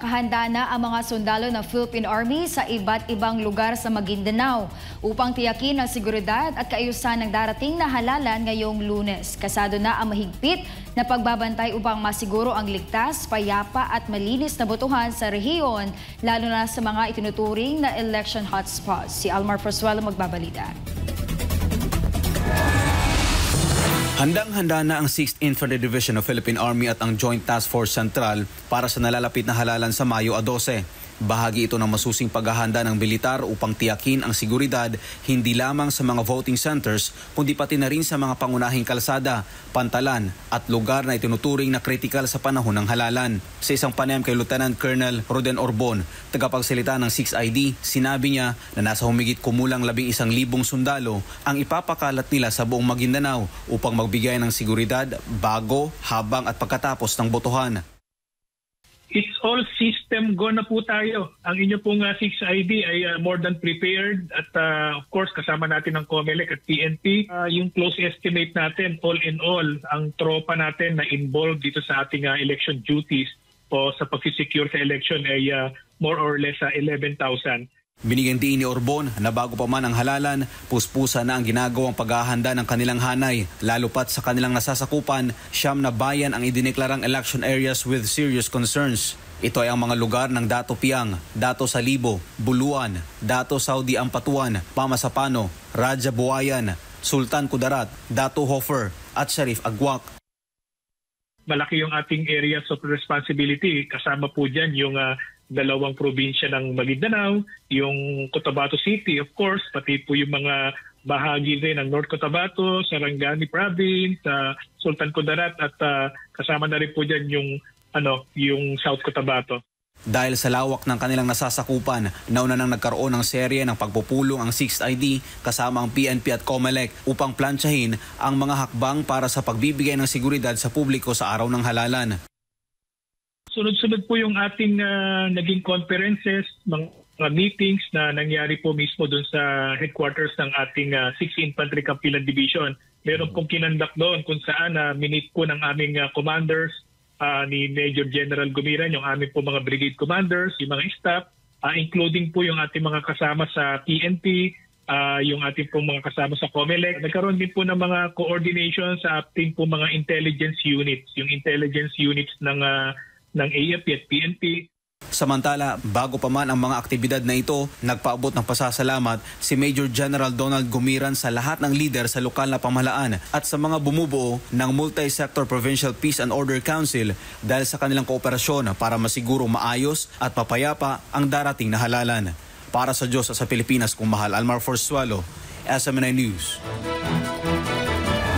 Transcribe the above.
Nakahanda na ang mga sundalo ng Philippine Army sa iba't ibang lugar sa Maguindanao upang tiyakin ang seguridad at kaayusan ng darating na halalan ngayong Lunes. Kasado na ang mahigpit na pagbabantay upang masiguro ang ligtas, payapa at malinis na botohan sa rehiyon, lalo na sa mga itinuturing na election hotspots. Si Almar Forzuelo magbabalita. Handang-handa na ang 6th Infantry Division of Philippine Army at ang Joint Task Force Central para sa nalalapit na halalan sa Mayo 12. Bahagi ito ng masusing paghahanda ng militar upang tiyakin ang seguridad hindi lamang sa mga voting centers kundi pati na rin sa mga pangunahing kalsada, pantalan at lugar na itinuturing na kritikal sa panahon ng halalan. Sa isang panayam kay Lieutenant Colonel Roden Orbon, tagapagsalita ng 6ID, sinabi niya na nasa humigit kumulang 11,000 sundalo ang ipapakalat nila sa buong Maguindanao upang magbigay ng seguridad bago, habang at pagkatapos ng botohan. It's all system go na po tayo. Ang inyo pong 6ID ay more than prepared at of course kasama natin ang COMELEC at PNP. Yung close estimate natin, all in all, ang tropa natin na involved dito sa ating election duties o sa pag-secure sa election ay more or less 11,000. Binigyan din ni Orbon na bago pa man ang halalan, puspusa na ang ginagawang paghahanda ng kanilang hanay. Lalo pat sa kanilang nasasakupan, 9 na bayan ang idineklarang election areas with serious concerns. Ito ay ang mga lugar ng Dato Piang, Dato Salibo, Buluan, Dato Saudi Ampatuan, Pamasapano, Raja Buayan, Sultan Kudarat, Dato Hofer at Sharif Agwak. Malaki yung ating areas of responsibility. Kasama po dyan yung dalawang probinsya ng Maguindanao, yung Cotabato City, of course, pati po yung mga bahagi rin ng North Cotabato, Sarangani Province, Sultan Kudarat at kasama na rin po dyan yung South Cotabato. Dahil sa lawak ng kanilang nasasakupan, nauna nang nagkaroon ng serye ng pagpupulong ang 6ID kasama ang PNP at COMELEC upang plantsahin ang mga hakbang para sa pagbibigay ng seguridad sa publiko sa araw ng halalan. Sunod-sunod po yung ating naging conferences, mga meetings na nangyari po mismo doon sa headquarters ng ating 6th Infantry Campilan Division. Meron pong kinandak doon kung saan minute po ng aming commanders, ni Major General Gumiran, yung aming po mga brigade commanders, yung mga staff, including po yung ating mga kasama sa PNP, yung ating po mga kasama sa COMELEC. Nagkaroon din po ng mga coordination sa ating po mga intelligence units, yung intelligence units ng AFP at PNP. Samantala, bago pa man ang mga aktibidad na ito, nagpaabot ng pasasalamat si Major General Donald Gumiran sa lahat ng lider sa lokal na pamahalaan at sa mga bumubuo ng Multi-Sector Provincial Peace and Order Council dahil sa kanilang kooperasyon para masiguro maayos at papayapa ang darating na halalan. Para sa Diyos at sa Pilipinas kung mahal, Almar Forzuelo, SMNI News.